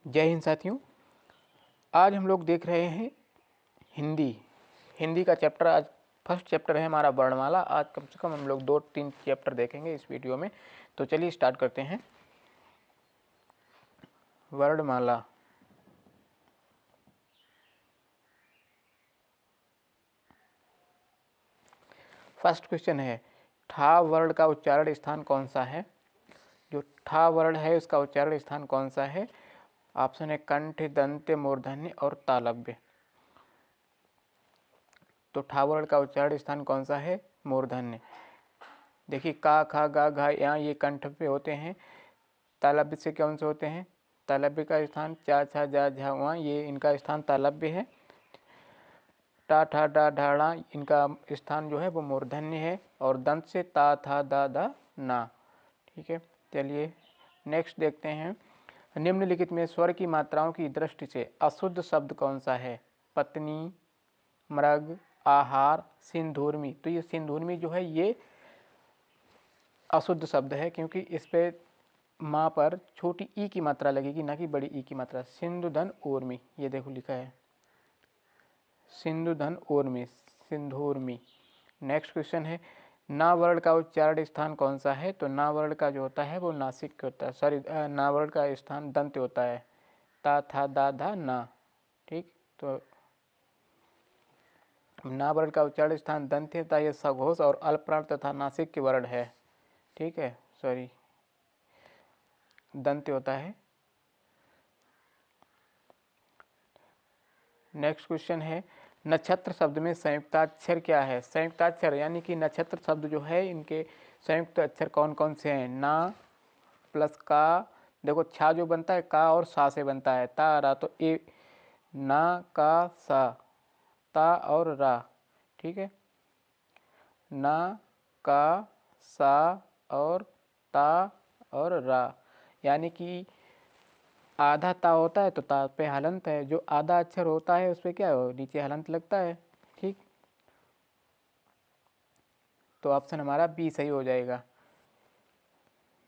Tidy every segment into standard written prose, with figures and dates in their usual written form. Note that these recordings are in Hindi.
जय हिंद साथियों। आज हम लोग देख रहे हैं हिंदी का चैप्टर। आज फर्स्ट चैप्टर है हमारा वर्णमाला। आज कम से कम हम लोग 2-3 चैप्टर देखेंगे इस वीडियो में। तो चलिए स्टार्ट करते हैं। वर्णमाला। फर्स्ट क्वेश्चन है, ठा वर्ण का उच्चारण स्थान कौन सा है? जो ठा वर्ण है उसका उच्चारण स्थान कौन सा है? ऑप्शन है कंठ, दंत्य, मूर्धन्य और तालव्य। तो ठा वर्ण का उच्चारण स्थान कौन सा है? मूर्धन्य। देखिए का, खा, गा, घा यहाँ ये कंठ पे होते हैं। तालव्य से कौन से होते हैं? तालव्य का स्थान चा, छा, जा, झा, वहाँ ये इनका स्थान तालव्य है। टा, ठा, डा, ढाड़ा इनका स्थान जो है वो मूर्धन्य है। और दंत से ता, था, दा, दा, ना। ठीक है, चलिए नेक्स्ट देखते हैं। निम्नलिखित में स्वर की मात्राओं की दृष्टि से अशुद्ध शब्द कौन सा है? पत्नी, मृग, आहार, सिंधूर्मी। तो ये सिंधूर्मी जो है ये अशुद्ध शब्द है, क्योंकि इस पे माँ पर छोटी ई की मात्रा लगेगी, ना कि बड़ी ई की मात्रा। सिंधुधन ऊर्मी, ये देखो लिखा है सिंधुधन ऊर्मी, सिंधूर्मी। नेक्स्ट क्वेश्चन है, ना वर्ण का उच्चारण स्थान कौन सा है? तो ना वर्ण का जो होता है वो नासिक होता है, सॉरी ना वर्ण का स्थान दंत होता है। ता, था, दा, धा, ना। ठीक, तो ना वर्ण का उच्चारण स्थान दंत है, ये सघोष और अल्पप्राण तथा नासिक के वर्ण है। ठीक है, सॉरी दंत होता है। नेक्स्ट क्वेश्चन है, नक्षत्र शब्द में संयुक्ताक्षर क्या है? संयुक्ताक्षर यानी कि नक्षत्र शब्द जो है इनके संयुक्त अक्षर कौन कौन से हैं? ना प्लस का, देखो छा जो बनता है का और सा से बनता है, ता रा, तो ए ना का सा, ता और रा। ठीक है, ना का सा और ता और रा, यानी कि आधा ता होता है तो ता पे हलंत है, जो आधा अक्षर होता है उस पर क्या हो, नीचे हलंत लगता है। ठीक, तो ऑप्शन हमारा बी सही हो जाएगा।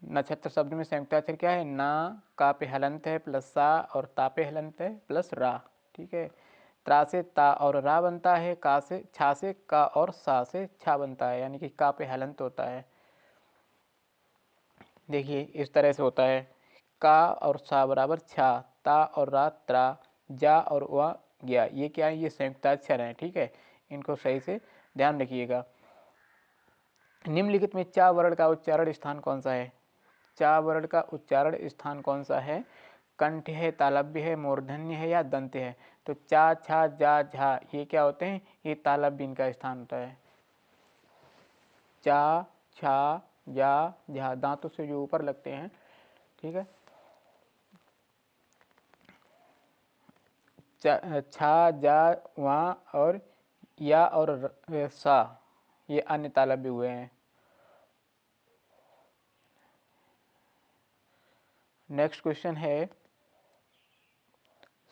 नक्षत्र शब्द में संयुक्ताक्षर क्या है? ना का पे हलंत है प्लस सा और ता पे हलंत है प्लस रा। ठीक है, त्रा से ता और रा बनता है, का से छा से का और सा से छा बनता है, यानी कि का पे हलंत होता है। देखिए इस तरह से होता है, का और सा बराबर छा, ता और रा त्रा, जा और वा गया। ये क्या है? ये संयुक्ताक्षर हैं। ठीक है, इनको सही से ध्यान रखिएगा। निम्नलिखित में चा वर्ण का उच्चारण स्थान कौन सा है? चा वर्ण का उच्चारण स्थान कौन सा है? कंठ है, तालव्य है, मूर्धन्य है या दंत है? तो चा, छा, जा, झा ये क्या होते हैं? ये तालव्य इनका स्थान होता है। चा, छा, जा, झा दांतों से जो ऊपर लगते हैं। ठीक है, छा, जा, वहाँ और या और सा ये अन्य तालव्य हुए हैं। नेक्स्ट क्वेश्चन है,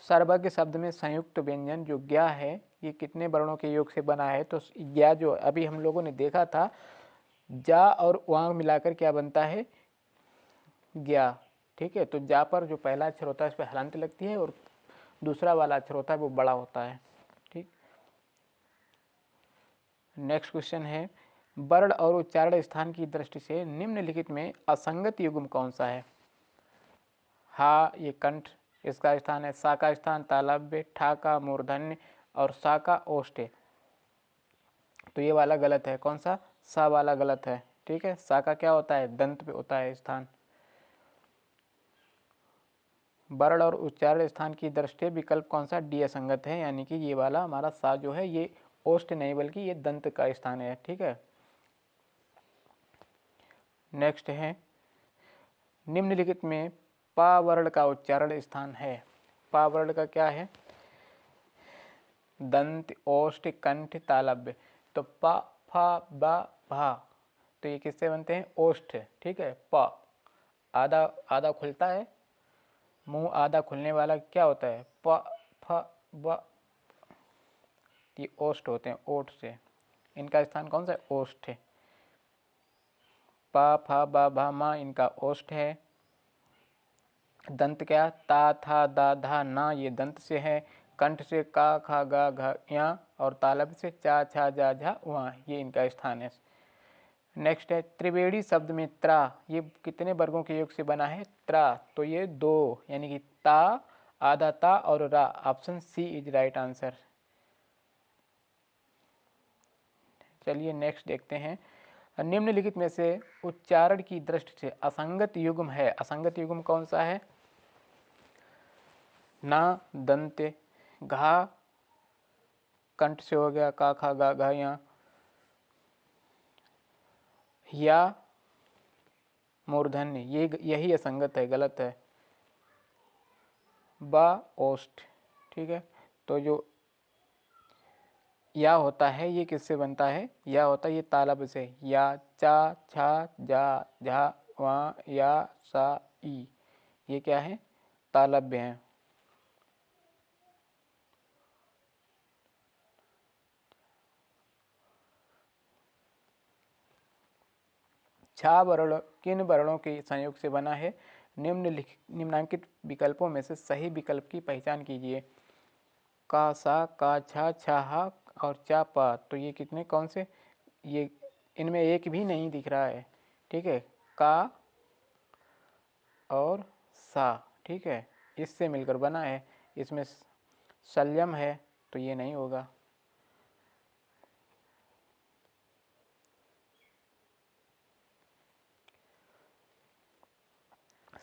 सर्वज्ञ शब्द में संयुक्त व्यंजन जो ज्ञा है ये कितने वर्णों के योग से बना है? तो ज्ञा जो अभी हम लोगों ने देखा था, जा और वांग मिलाकर क्या बनता है? ज्ञा। ठीक है, तो जा पर जो पहला अक्षर होता है उस पर हलंत लगती है और दूसरा वाला अक्षर होता है वो बड़ा होता है। ठीक, नेक्स्ट क्वेश्चन है, वर्ण और उच्चारण स्थान की दृष्टि से निम्नलिखित में असंगत युग्म कौन सा है? हा ये कंठ, इसका स्थान है। सा का स्थान तालव्य, ठा का मूर्धन्य और सा का ओष्ठ। तो ये वाला गलत है। कौन सा? सा वाला गलत है। ठीक है, सा का क्या होता है? दंत पे होता है स्थान। वर्ण और उच्चारण स्थान की दृष्टि विकल्प कौन सा? डी असंगत है, यानी कि ये वाला हमारा सा जो है ये ओष्ठ नहीं बल्कि ये दंत का स्थान है। ठीक है, नेक्स्ट है, निम्नलिखित में पा वर्ण का उच्चारण स्थान है। पा वर्ण का क्या है? दंत, ओष्ठ, कंठ, तालव्य। तो प, फ, ब, भा, तो ये किससे बनते हैं? ओष्ठ। ठीक है, प आधा आधा खुलता है, मुंह आधा खुलने वाला क्या होता है? प, फ, ब, ये ओष्ठ होते हैं, ओठ से। इनका स्थान कौन सा है? ओष्ठ है। प, फ, ब, भ, म इनका ओष्ठ है। दंत क्या, ता था दा धा ना, ये दंत से है। कंठ से का खा गा घा या, और तालब से चा छा जा झा वहाँ, ये इनका स्थान है। नेक्स्ट है त्रिवेणी शब्द में त्रा, ये कितने वर्गों के योग से बना है त्रा, तो ये 2, यानी कि ता, आधा ता और रा, option C is right answer. चलिए नेक्स्ट देखते हैं। निम्नलिखित में से उच्चारण की दृष्टि से असंगत युग्म है, असंगत युग्म कौन सा है। ना दंते, घा कंठ से हो गया का खा गा घा या मूर्धन्य, ये यही असंगत है, गलत है। बा ओष्ठ, ठीक है। तो जो या होता है ये किससे बनता है, या होता है ये तालब से, या चा छा जा झा वा या सा ई, ये क्या है तालब्य है। छा वर्ण किन वर्णों के संयोग से बना है, निम्नांकित विकल्पों में से सही विकल्प की पहचान कीजिए। का सा का छा छा हा और चा पा, तो ये कितने कौन से, ये इनमें एक भी नहीं दिख रहा है, ठीक है। का और सा, ठीक है, इससे मिलकर बना है, इसमें संयम है तो ये नहीं होगा।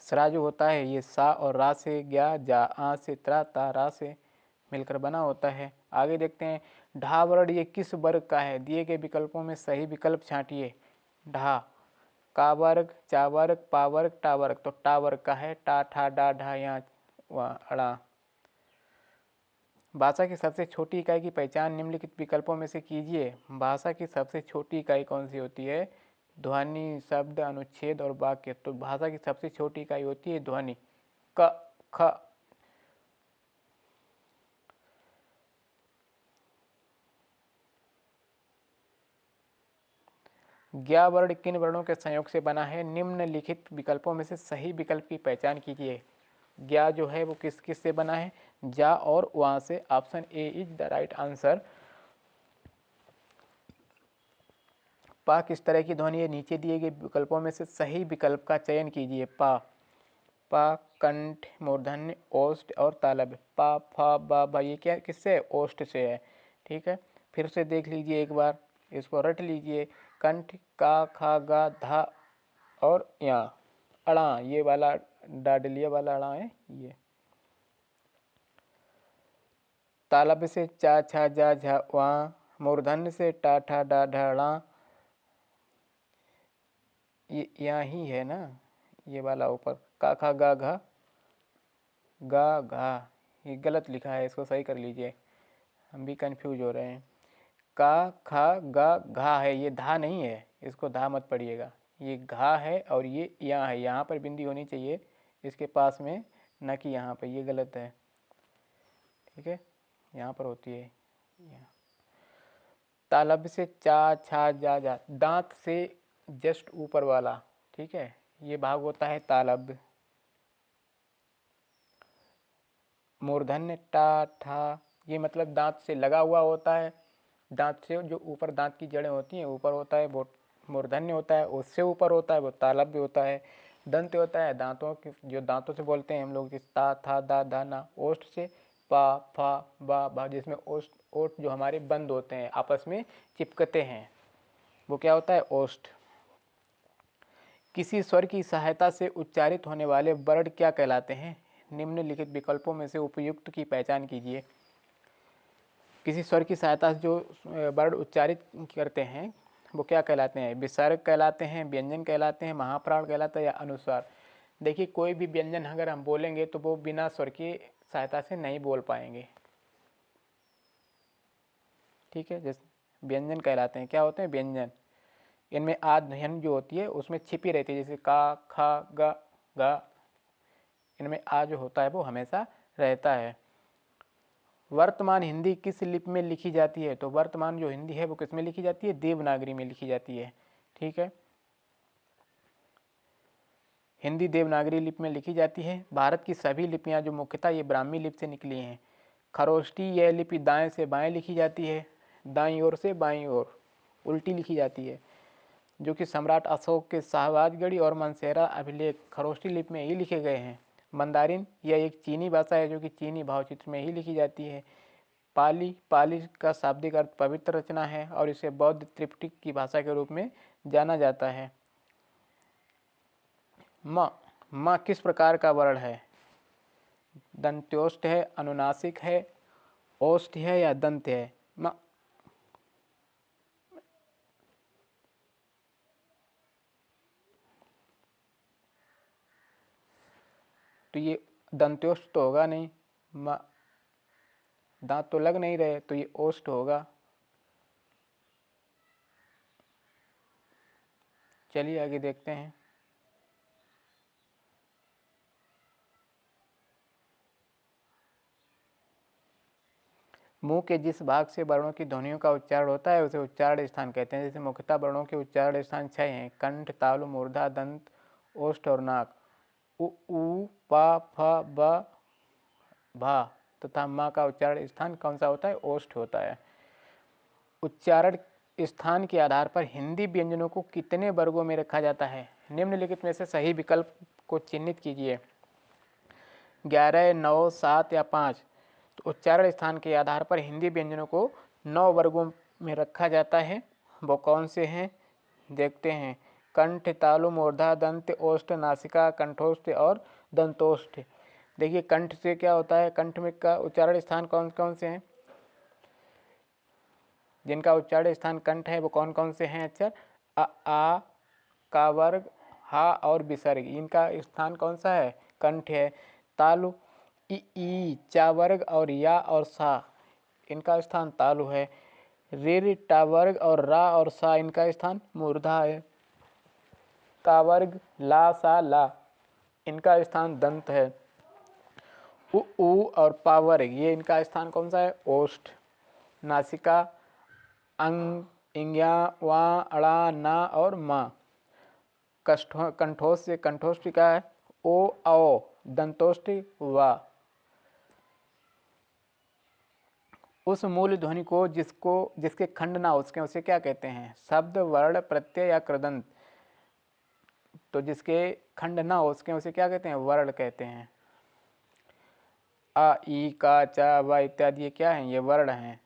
सरा जो होता है ये सा और रा से गया, जा आ से त्रा, ता रा से मिलकर बना होता है। आगे देखते हैं ढा वर्ण ये किस वर्ग का है, दिए गए विकल्पों में सही विकल्प छांटिए। ढा का वर्ग, चा वर्ग, पा वर्ग, टा वर्ग, तो टा वर्ग का है, टा ठा डा ढा या अड़ा। भाषा की सबसे छोटी इकाई की पहचान निम्नलिखित विकल्पों में से कीजिए। भाषा की सबसे छोटी इकाई कौन सी होती है, ध्वनि, शब्द, अनुच्छेद और वाक्य। तो भाषा की सबसे छोटी इकाई होती है ध्वनि। क ख। ज्ञा वर्ण किन वर्णों के संयोग से बना है, निम्नलिखित विकल्पों में से सही विकल्प की पहचान कीजिए। ज्ञा जो है वो किस किस से बना है, जा और वहां से, option A is the right answer. पा किस तरह की ध्वनि है, नीचे दिए गए विकल्पों में से सही विकल्प का चयन कीजिए। पा, पा कंठ, मूर्धन्य, ओष्ठ और तालब। पा फा बा बा, ये क्या किससे है, ओष्ठ से है, ठीक है। फिर से देख लीजिए एक बार, इसको रट लीजिए। कंठ का खा गा धा और या अड़ा, ये वाला डाडलिया वाला अड़ा है ये। तालब से चा छा जा झा वहाँ, मूर्धन्य से टा ठा डा ढा ड़ा, ये यहाँ ही है ना, ये वाला ऊपर का खा गा घा गा घा, ये गलत लिखा है, इसको सही कर लीजिए, हम भी कंफ्यूज हो रहे हैं। का खा गा घा है, ये धा नहीं है, इसको धा मत पढ़िएगा, ये घा है और ये यहाँ है, यहाँ पर बिंदी होनी चाहिए इसके पास में, न कि यहाँ पर, ये गलत है, ठीक है, यहाँ पर होती है। तालब से चा छा जा जा, दांत से जस्ट ऊपर वाला, ठीक है, ये भाग होता है तालब। मूर्धन्य टा ठा, ये मतलब दांत से लगा हुआ होता है, दांत से जो ऊपर दांत की जड़ें होती हैं ऊपर होता है वो मूर्धन्य होता है, उससे ऊपर होता है वो तालब भी होता है। दंत होता है दांतों की, जो दांतों से बोलते हैं हम लोग, ता था दा दा ना। ओष्ठ से पा फा बा बा, जिसमें ओष्ठ ओठ जो हमारे बंद होते हैं आपस में चिपकते हैं, वो क्या होता है, ओष्ठ। किसी स्वर की सहायता से उच्चारित होने वाले वर्ण क्या कहलाते हैं, निम्नलिखित विकल्पों में से उपयुक्त की पहचान कीजिए। किसी स्वर की सहायता से जो वर्ण उच्चारित करते हैं वो क्या कहलाते हैं, विसर्ग कहलाते हैं, व्यंजन कहलाते हैं, महाप्राण कहलाता है या अनुस्वार। देखिए कोई भी व्यंजन अगर हम बोलेंगे तो वो बिना स्वर की सहायता से नहीं बोल पाएंगे, ठीक है। जैसे व्यंजन कहलाते हैं, क्या होते हैं व्यंजन, इनमें आ ध्वनि जो होती है उसमें छिपी रहती है, जैसे का खा गा गा, इनमें आ जो होता है वो हमेशा रहता है। वर्तमान हिंदी किस लिपि में लिखी जाती है, तो वर्तमान जो हिंदी है वो किस में लिखी जाती है, देवनागरी में लिखी जाती है, ठीक है। हिंदी देवनागरी लिपि में लिखी जाती है। भारत की सभी लिपियाँ जो मुख्यतः ये ब्राह्मी लिपि से निकली हैं। खरोष्टी यह लिपि दाएं से बाएं लिखी जाती है, दाईं ओर से बाईं ओर उल्टी लिखी जाती है, जो कि सम्राट अशोक के शाहबाजगढ़ी और मनसेरा अभिलेख खरोष्टी लिपि में ही लिखे गए हैं। मंदारिन यह एक चीनी भाषा है जो कि चीनी भावचित्र में ही लिखी जाती है। पाली का शाब्दिक अर्थ पवित्र रचना है और इसे बौद्ध त्रिपिटक की भाषा के रूप में जाना जाता है। म किस प्रकार का वर्ण है? दंत्योष्ठ है, अनुनासिक है, ओष्ठ है या दंत है? तो ये दंत्योष्ठ तो होगा नहीं, दांत तो लग नहीं रहे, तो ये ओष्ठ होगा। चलिए आगे देखते हैं। मुंह के जिस भाग से वर्णों की ध्वनियों का उच्चारण होता है उसे उच्चारण स्थान कहते हैं। जैसे मुख्यतः वर्णों के उच्चारण स्थान 6 हैं: कंठ, तालु, मूर्धा, दंत, ओष्ठ और नाक। उ, पा, फ, ब, भा तथा मा का उच्चारण स्थान कौन सा होता है? ओष्ठ होता है। उच्चारण स्थान के आधार पर हिंदी व्यंजनों को कितने वर्गों में रखा जाता है? निम्नलिखित में से सही विकल्प को चिन्हित कीजिए। 11, 9, 7 या 5। तो उच्चारण स्थान के आधार पर हिंदी व्यंजनों को 9 वर्गों में रखा जाता है। वो कौन से हैं देखते हैं। कंठ, तालु, मूर्धा, दंत, ओष्ठ, नासिका, कंठोष्ठ और दंतोष्ठ। देखिए कंठ से क्या होता है? कंठ में का उच्चारण स्थान कौन कौन से हैं? जिनका उच्चारण स्थान कंठ है वो कौन कौन से हैं अक्षर? आ का वर्ग, हा और विसर्ग, इनका स्थान कौन सा है? कंठ है। तालु, ई चा वर्ग और या और सा, इनका स्थान तालु है। रे टा वर्ग और रा और सा, इनका स्थान मूर्धा है। का वर्ग, ला सा ला, इनका स्थान दंत है। उ और पा वर्ग, ये इनका स्थान कौन सा है? ओष्ठ। नासिका, अंग, इंग्या, वा, अड़ा, ना और मा। कंठोष्ठ से कंठोष्ठ का है ओ, औ। दंतोष्ठ वा। उस मूल ध्वनि को जिसके खंड ना हो सके उसे क्या कहते हैं? शब्द, वर्ण, प्रत्यय या कृदंत। तो जिसके खंड ना हो सके उसे क्या कहते हैं? वर्ण कहते हैं। आ, ई, का, चा, वा इत्यादि ये क्या है? ये वर्ण हैं।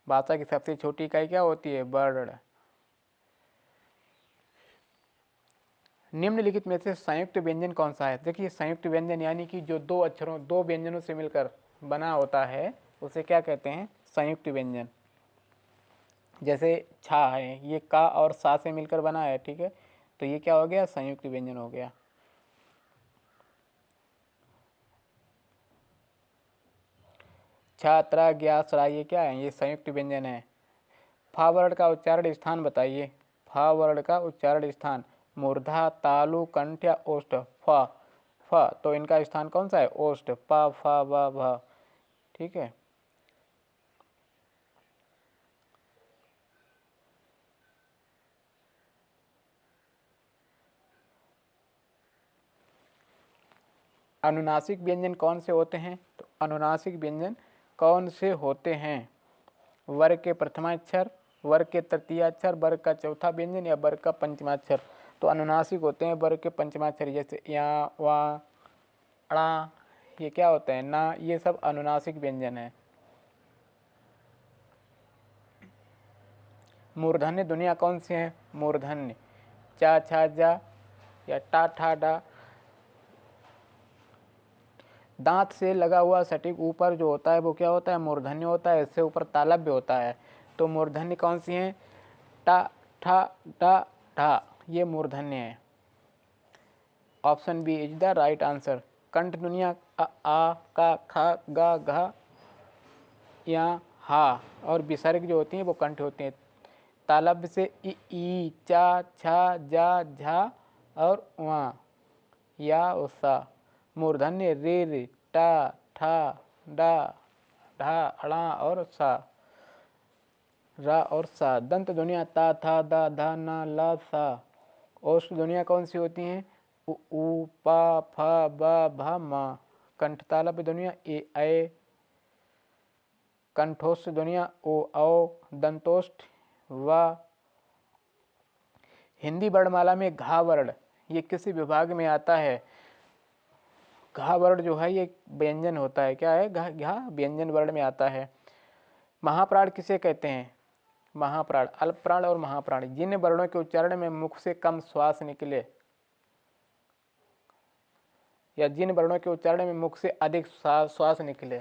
भाषा की सबसे छोटी इकाई क्या होती है? वर्ण। निम्नलिखित में से संयुक्त व्यंजन कौन सा है? देखिए संयुक्त व्यंजन यानी कि जो दो व्यंजनों से मिलकर बना होता है उसे क्या कहते हैं? संयुक्त व्यंजन। जैसे छा है, ये का और सा से मिलकर बना है, ठीक है, तो ये क्या हो गया? संयुक्त व्यंजन हो गया। छा, त्रा, ज्ञा, सरा, ये क्या है? ये संयुक्त व्यंजन है। फा वर्ण का उच्चारण स्थान बताइए। फा वर्ण का उच्चारण स्थान मूर्धा, तालु, कंठ या ओष्ठ। फ फ तो इनका स्थान कौन सा है? ओष्ठ। पा, फा, वा, भा, ठीक है। अनुनासिक व्यंजन कौन से होते हैं? तो अनुनासिक व्यंजन कौन से होते हैं? वर्ग के प्रथमाक्षर, वर्ग के तृतीयाक्षर, वर्ग का चौथा व्यंजन या वर्ग का पंचमाक्षर। तो अनुनासिक होते हैं वर्ग के पंचमाक्षर, जैसे या, वा, अड़ा, ये क्या होते हैं? ना, ये सब अनुनासिक व्यंजन है। मूर्धन्य ध्वनियाँ कौन सी हैं? मूर्धन्य चा, छा, जा या टा, ठा, डा। दांत से लगा हुआ सटीक ऊपर जो होता है वो क्या होता है? मूर्धन्य होता है। इससे ऊपर तालव्य होता है। तो मूर्धन्य कौन सी हैं? टा, ठा, डा, ढा, ये मूर्धन्य है। Option B is the right answer. कंठ ध्वनियाँ आ, का, खा, गा, घा या हा और विसर्ग जो होती हैं वो कंठ होते हैं। तालव्य से ई, चा, छा, जा, झा और वा या सा। मूर्धन्य रे, टा, ठा, डा, ढा, अड़ा और सा, रा और सा। दंत ध्वनियाँ ता, था, दा, धा, ना, ला, सा। ओष्ठ ध्वनियाँ कौन सी होती हैं? उ ऊ पा फा बा भा मा। कंठ तालव्य ध्वनियाँ ए ऐ। कंठोष्ठ ध्वनियाँ ओ औ, दंतोष्ठ वा। हिंदी वर्णमाला में घा वर्ण ये किस विभाग में आता है? घा वर्ण जो है ये व्यंजन होता है। क्या है? घा घा व्यंजन वर्ण में आता है। महाप्राण किसे कहते हैं? महाप्राण, अल्प प्राण और महाप्राण, जिन वर्णों के उच्चारण में मुख से कम श्वास निकले या जिन वर्णों के उच्चारण में मुख से अधिक श्वास निकले,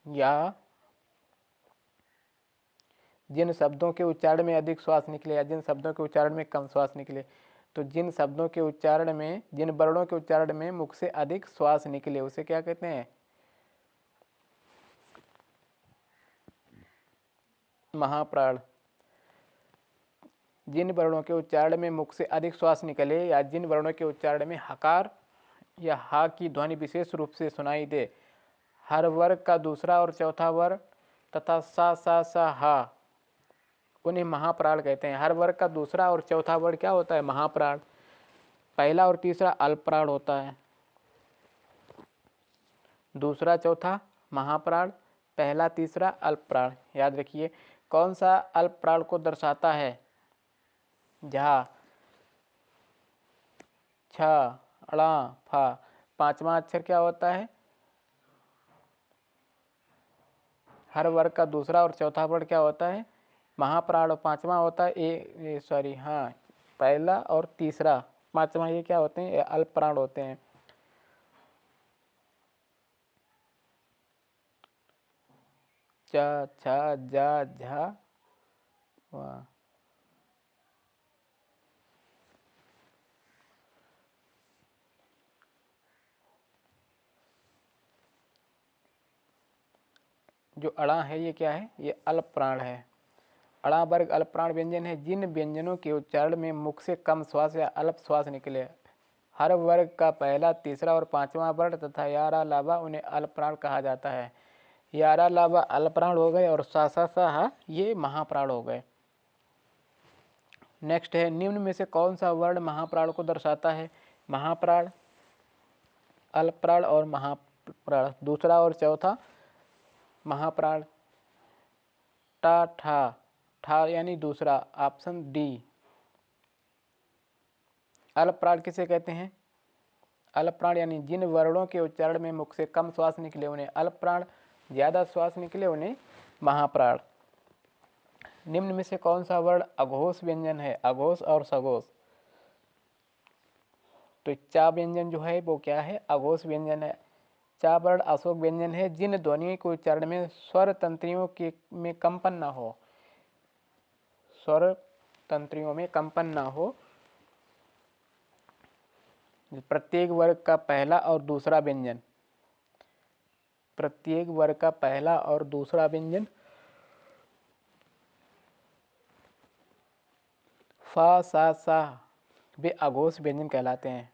या जिन शब्दों के उच्चारण में अधिक श्वास निकले या जिन शब्दों के उच्चारण में कम श्वास निकले। तो जिन शब्दों के उच्चारण में, जिन वर्णों के उच्चारण में मुख से अधिक श्वास निकले उसे क्या कहते हैं? महाप्राण। जिन वर्णों के उच्चारण में मुख से अधिक श्वास निकले या जिन वर्णों के उच्चारण में हकार या हा की ध्वनि विशेष रूप से सुनाई दे, हर वर्ग का दूसरा और चौथा वर्ण तथा सा सा सा हा, उन्हें महाप्राण कहते हैं। हर वर्ग का दूसरा और चौथा वर्ण क्या होता है? महाप्राण। पहला और तीसरा अल्प प्राण होता है। दूसरा चौथा महाप्राण, पहला तीसरा अल्प प्राण। याद रखिए। कौन सा अल्प प्राण को दर्शाता है? झा, छ, ड़ा, फा। पांचवा अक्षर क्या होता है? हर वर्ग का दूसरा और चौथा वर्ण क्या होता है? महाप्राण। और पांचवा होता है हाँ, पहला और तीसरा। पांचवा ये क्या होते हैं? ये अल्प प्राण होते हैं। च, छ, जा, झा, वा। जो अड़ा है ये क्या है? ये अल्प प्राण है। अड़ा वर्ग अल्प प्राण व्यंजन है जिन व्यंजनों के उच्चारण में मुख से कम श्वास या अल्प श्वास निकले। हर वर्ग का पहला, तीसरा और पांचवा वर्ण तथा यारा लावा उन्हें अल्प प्राण कहा जाता है। यारा लावा अल्प प्राण हो गए और सा सा सा हा ये महाप्राण हो गए। नेक्स्ट है, निम्न में से कौन सा वर्ण महाप्राण को दर्शाता है? महाप्राण, अल्प प्राण और महाप्राण। दूसरा और चौथा महाप्राण। टा ठा, ठा यानी दूसरा, ऑप्शन डी। अल्प प्राण किसे कहते हैं? अल्प प्राण यानी जिन वर्णों के उच्चारण में मुख से कम श्वास निकले उन्हें अल्प प्राण, ज्यादा श्वास निकले उन्हें महाप्राण। निम्न में से कौन सा वर्ण अघोष व्यंजन है? अघोष और सघोष। तो चा व्यंजन जो है वो क्या है? अघोष व्यंजन है। चा वर्ण अशोक व्यंजन है जिन ध्वनियों के उच्चारण में स्वर तंत्रियों के में कंपन न हो, स्वर तंत्रियों में कंपन न हो। प्रत्येक वर्ग का पहला और दूसरा व्यंजन, प्रत्येक वर्ग का पहला और दूसरा व्यंजन फा सा सा वे अघोष व्यंजन कहलाते हैं।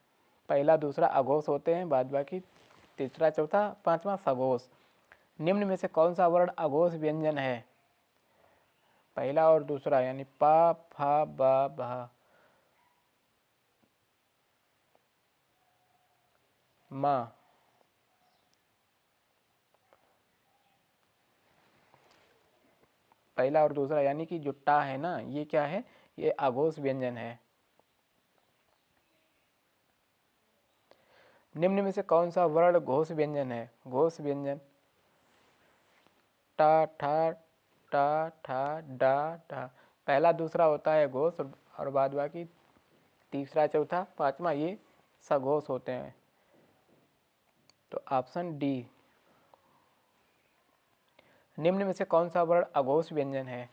पहला दूसरा अघोष होते हैं, बाद बाकी तीसरा चौथा पांचवा सघोष। निम्न में से कौन सा वर्ण अघोष व्यंजन है? पहला और दूसरा यानी पा फा बा भा मा। पहला और दूसरा यानी कि जो टा है ना, ये क्या है? ये अघोष व्यंजन है। निम्न में से कौन सा वर्ण घोष व्यंजन है? घोष व्यंजन टा ठा टा ठा डा ढा। पहला दूसरा होता है घोष और बाद बाकी तीसरा चौथा पांचवा ये सघोष होते हैं। तो ऑप्शन डी। निम्न में से कौन सा वर्ण अघोष व्यंजन है?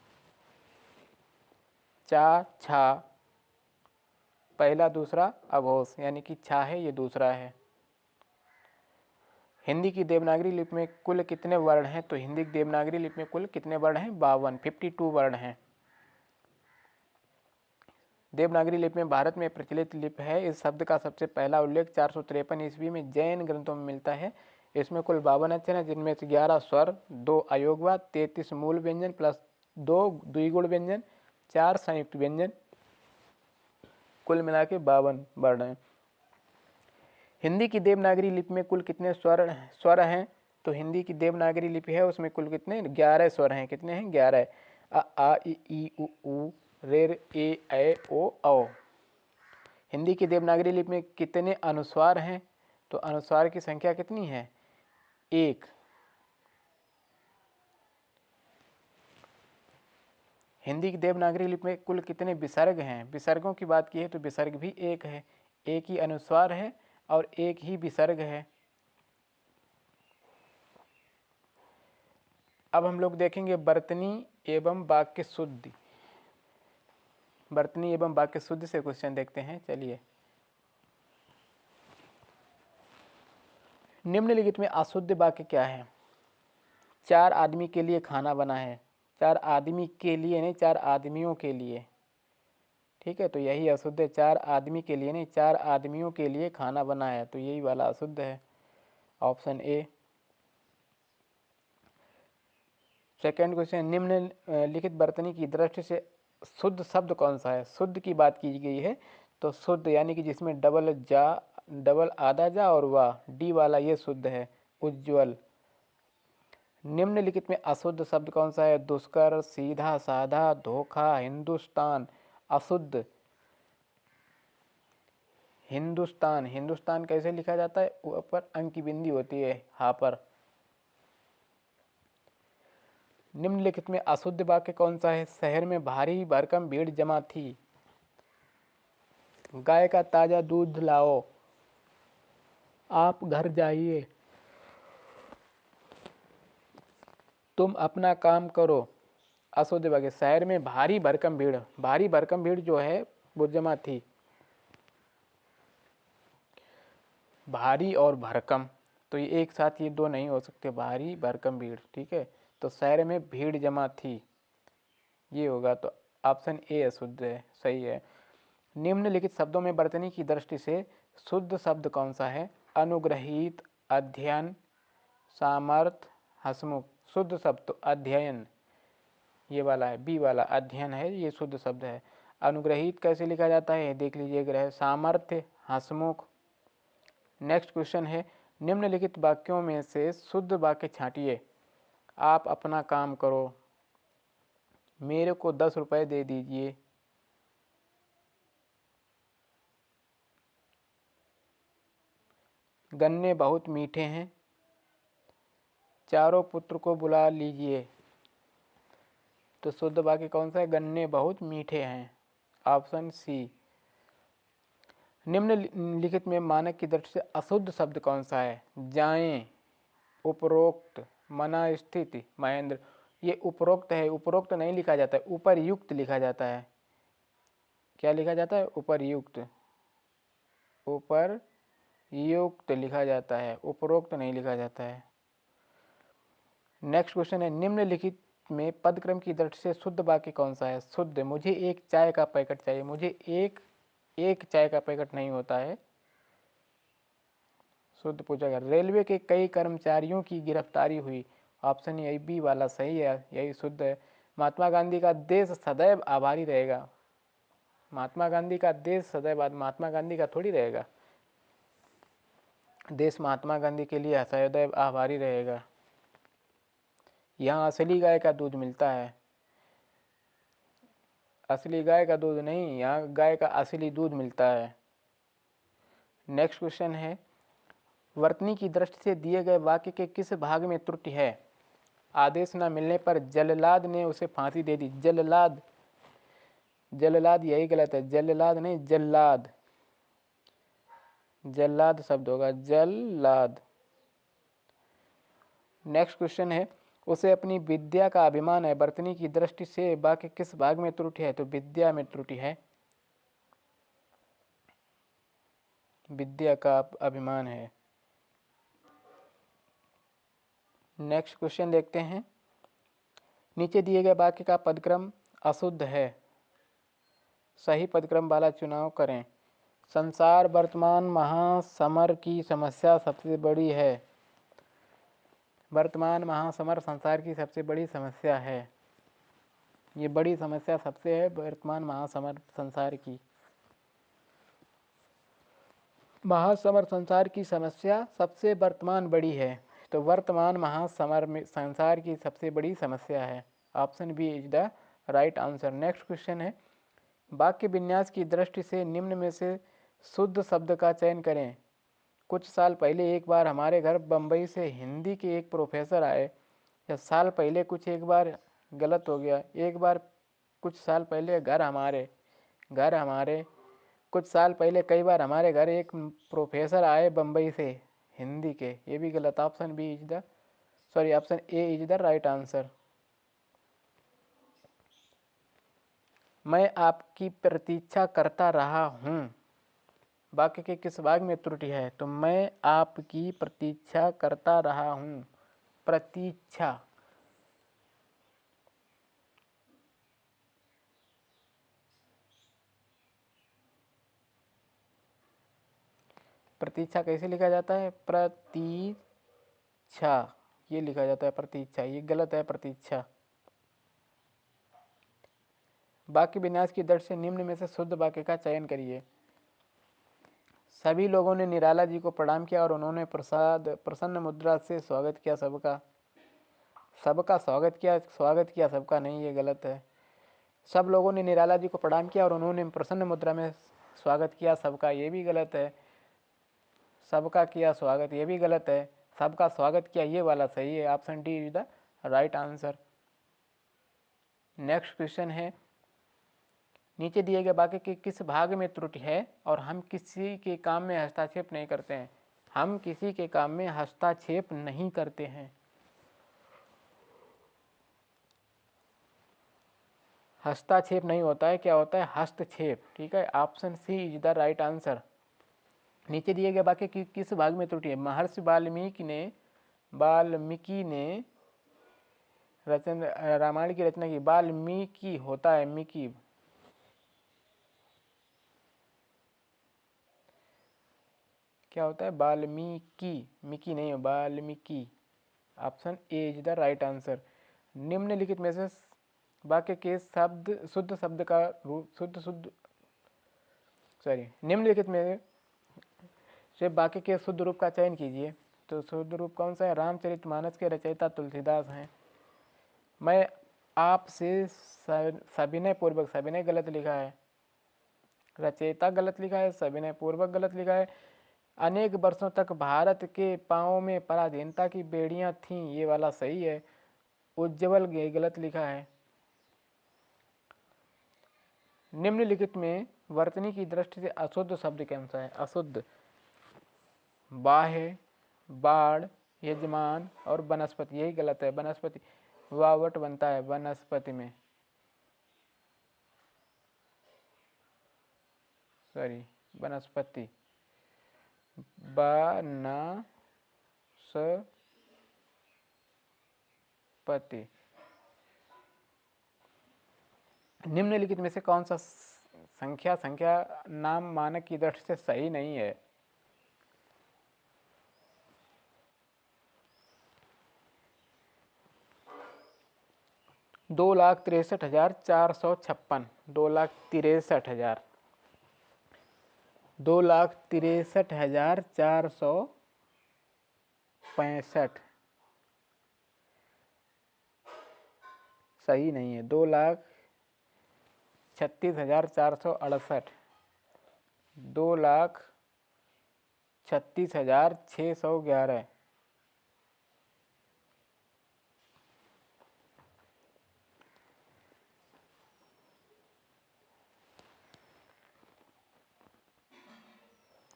चा छा, पहला दूसरा अघोष यानी कि छा है, ये दूसरा है। हिंदी की देवनागरी लिपि में कुल कितने वर्ण हैं? तो हिंदी की देवनागरी लिपि में कुल कितने वर्ण हैं? 52, 52 वर्ण हैं। देवनागरी लिपि में भारत में प्रचलित लिपि है। इस शब्द का सबसे पहला उल्लेख 453 ईस्वी में जैन ग्रंथों में मिलता है। इसमें कुल 52 अक्षर हैं जिनमें से 11 स्वर, 2 अयोगवाद, 33 मूल व्यंजन प्लस 2 द्विगुण व्यंजन, 4 संयुक्त व्यंजन कुल मिला के 52 वर्ण हैं। हिंदी की देवनागरी लिपि में कुल कितने स्वर हैं? तो हिंदी की देवनागरी लिपि है उसमें कुल कितने 11 स्वर हैं। कितने हैं? 11। अ आ इ ई उ ऊ रे ए ऐ ओ औ। हिंदी की देवनागरी लिपि में कितने अनुस्वार हैं? तो अनुस्वार की संख्या कितनी है? 1। हिंदी की देवनागरी लिपि में कुल कितने विसर्ग हैं? विसर्गों की बात की है तो विसर्ग भी 1 है। एक ही अनुस्वार है और एक ही विसर्ग है। अब हम लोग देखेंगे वर्तनी एवं वाक्य शुद्धि। वर्तनी एवं वाक्य शुद्धि से क्वेश्चन देखते हैं। चलिए, निम्नलिखित में अशुद्ध वाक्य क्या है? 4 आदमी के लिए खाना बना है। 4 आदमी के लिए नहीं, 4 आदमियों के लिए। ठीक है, तो यही अशुद्ध है। 4 आदमी के लिए नहीं, 4 आदमियों के लिए खाना बना है, तो यही वाला अशुद्ध है, ऑप्शन ए। सेकेंड क्वेश्चन, निम्नलिखित वर्तनी की दृष्टि से शुद्ध शब्द कौन सा है? शुद्ध की बात की गई है, तो शुद्ध यानी कि जिसमें डबल आधा जा और वाह, डी वाला, ये शुद्ध है, उज्ज्वल। निम्नलिखित में अशुद्ध शब्द कौन सा है? दुष्कर, सीधा साधा, धोखा, हिंदुस्तान। अशुद्ध हिंदुस्तान। हिंदुस्तान कैसे लिखा जाता है? ऊपर अंक की बिंदी होती है, हा पर। निम्नलिखित में अशुद्ध वाक्य कौन सा है? शहर में भारी भरकम भीड़ जमा थी। गाय का ताजा दूध लाओ, आप घर जाइए, तुम अपना काम करो। अशुद्ध वाक्य, शहर में भारी भरकम भीड़। भारी भरकम भीड़ जो है वो जमा थी। भारी और भरकम, तो ये एक साथ ये दो नहीं हो सकते, भारी भरकम भीड़। ठीक है, तो शहर में भीड़ जमा थी, ये होगा। तो ऑप्शन ए अशुद्ध है, सही है। निम्नलिखित शब्दों में वर्तनी की दृष्टि से शुद्ध शब्द कौन सा है? अनुग्रहित, अध्ययन, सामर्थ्य, हसमुख। शुद्ध शब्द तो अध्ययन, ये वाला है, बी वाला अध्ययन है, ये शुद्ध शब्द है। अनुग्रहित कैसे लिखा जाता है देख लीजिए, ग्रह, सामर्थ्य, हसमुख। नेक्स्ट क्वेश्चन है, निम्नलिखित वाक्यों में से शुद्ध वाक्य छांटिए। आप अपना काम करो, मेरे को 10 रुपए दे दीजिए, गन्ने बहुत मीठे हैं, चारों पुत्र को बुला लीजिए। तो शुद्ध वाक्य कौन सा है? गन्ने बहुत मीठे हैं, ऑप्शन सी। निम्नलिखित में मानक की दृष्टि से अशुद्ध शब्द कौन सा है? जाएं, उपरोक्त, मना, स्थिति, महेंद्र। ये उपरोक्त है, उपरोक्त नहीं लिखा जाता है, उपरयुक्त लिखा जाता है। क्या लिखा जाता है? उपरयुक्त, उपरयुक्त लिखा जाता है, उपरोक्त नहीं लिखा जाता है। नेक्स्ट क्वेश्चन है, निम्नलिखित में पदक्रम की दृष्टि से शुद्ध वाक्य कौन सा है? शुद्ध, मुझे एक चाय का पैकेट चाहिए। मुझे एक चाय का पैकेट नहीं होता है, शुद्ध पूछा गया। रेलवे के कई कर्मचारियों की गिरफ्तारी हुई, ऑप्शन यही बी वाला सही है, यही शुद्ध है। महात्मा गांधी का देश सदैव आभारी रहेगा। महात्मा गांधी का देश सदैव, महात्मा गांधी का थोड़ी रहेगा, देश महात्मा गांधी के लिए सदैव आभारी रहेगा। यहाँ असली गाय का दूध मिलता है, असली गाय का दूध नहीं, यहाँ गाय का असली दूध मिलता है। नेक्स्ट क्वेश्चन है, वर्तनी की दृष्टि से दिए गए वाक्य के किस भाग में त्रुटि है? आदेश न मिलने पर जल्लाद ने उसे फांसी दे दी। जल्लाद, जल्लाद यही गलत है, जल्लाद नहीं, जल्लाद, जल्लाद शब्द होगा, जल्लाद। नेक्स्ट क्वेश्चन है, उसे अपनी विद्या का अभिमान है। वर्तनी की दृष्टि से वाक्य किस भाग में त्रुटि है? तो विद्या में त्रुटि है, विद्या का अभिमान है। नेक्स्ट क्वेश्चन देखते हैं, नीचे दिए गए वाक्य का पदक्रम अशुद्ध है, सही पदक्रम वाला चुनाव करें। संसार वर्तमान महासमर की समस्या सबसे बड़ी है। वर्तमान महासमर संसार की सबसे बड़ी समस्या है, ये बड़ी समस्या सबसे है वर्तमान महासमर संसार की। महासमर संसार की समस्या सबसे वर्तमान बड़ी है। तो वर्तमान महासमर में संसार की सबसे बड़ी समस्या है। Option B is the right answer. Next question है, वाक्य विन्यास की दृष्टि से निम्न में से शुद्ध शब्द का चयन करें। कुछ साल पहले एक बार हमारे घर बम्बई से हिंदी के एक प्रोफेसर आए। या साल पहले कुछ एक बार गलत हो गया। एक बार कुछ साल पहले घर हमारे कुछ साल पहले कई बार हमारे घर एक प्रोफेसर आए बम्बई से हिंदी के, ये भी गलत। Option B is the option A is the right answer. मैं आपकी प्रतीक्षा करता रहा हूँ, वाक्य के किस भाग में त्रुटि है? तो मैं आपकी प्रतीक्षा करता रहा हूँ, प्रतीक्षा। प्रतीक्षा कैसे लिखा जाता है? प्रतीक्षा, ये लिखा जाता है प्रतीक्षा, ये गलत है प्रतीक्षा। वाक्य विन्यास की दृष्टि से निम्न में से शुद्ध वाक्य का चयन करिए। सभी लोगों ने निराला जी को प्रणाम किया और उन्होंने प्रसन्न मुद्रा से स्वागत किया। सबका स्वागत किया सबका नहीं, ये गलत है। सब लोगों ने निराला जी को प्रणाम किया और उन्होंने प्रसन्न मुद्रा में स्वागत किया सबका, ये भी गलत है। सबका किया स्वागत, ये भी गलत है। सबका स्वागत किया, ये वाला सही है। Option D is the right answer. Next question है, नीचे दिए गए वाक्य के किस भाग में त्रुटि है और हम किसी के काम में हस्तक्षेप नहीं करते हैं? हम किसी के काम में हस्तक्षेप नहीं करते हैं। हस्तक्षेप नहीं होता है, क्या होता है? हस्तक्षेप। ठीक है, option C is the right answer. नीचे दिए गए वाक्य की किस भाग में त्रुटि है? महर्षि वाल्मीकि ने रामायण की रचना की। वाल्मीकि होता है मिकी, क्या होता है? वाल्मीकि, मिकी नहीं, Valmiki. Option A is the right answer. निम्नलिखित में से वाक्य के शुद्ध शब्द का रूप निम्नलिखित में से वाक्य के शुद्ध रूप का चयन कीजिए। तो शुद्ध रूप कौन सा है? रामचरितमानस के रचयिता तुलसीदास हैं। मैं आपसे सविनय पूर्वक, सविनय गलत लिखा है, रचयिता गलत लिखा है, सविनय पूर्वक गलत लिखा है। अनेक वर्षों तक भारत के पांवों में पराधीनता की बेड़ियां थीं, ये वाला सही है। उज्ज्वल गलत लिखा है। निम्नलिखित में वर्तनी की दृष्टि से अशुद्ध शब्द कौन सा है? अशुद्ध, बाह्य, बाढ़, यजमान और वनस्पति, यही गलत है। वनस्पति, वावट बनता है वनस्पति में, सॉरी वनस्पति, वनस्पति। निम्नलिखित में से कौन सा संख्या नाम मानक की दृष्टि से सही नहीं है? 2,63,456, 2,63,000, 2,63,465 सही नहीं है। 2,36,468, 2,36,611,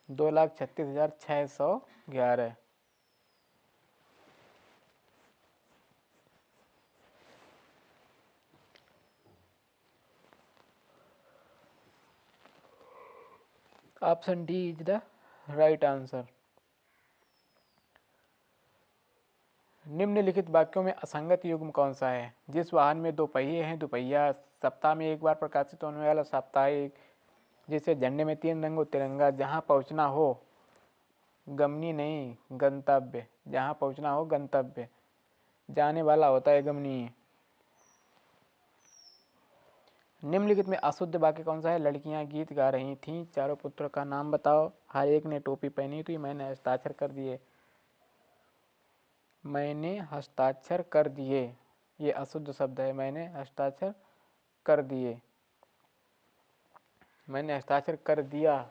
2,36,611। Option D is the right answer. निम्नलिखित वाक्यों में असंगत युग्म कौन सा है? जिस वाहन में दो पहिए हैं, दुपहिया। सप्ताह में एक बार प्रकाशित होने वाला साप्ताहिक। जिसे झंडे में 3 रंग हो, तिरंगा। जहाँ पहुँचना हो, गमनी नहीं गंतव्य, जहाँ पहुँचना हो गंतव्य, जाने वाला होता है गमनी। निम्नलिखित में अशुद्ध वाक्य कौन सा है? लड़कियां गीत गा रही थीं। चारों पुत्रों का नाम बताओ। हर एक ने टोपी पहनी थी। मैंने हस्ताक्षर कर दिए। मैंने हस्ताक्षर कर दिए, ये अशुद्ध शब्द है। मैंने हस्ताक्षर कर दिए। मैंने हस्ताक्षर कर दिया,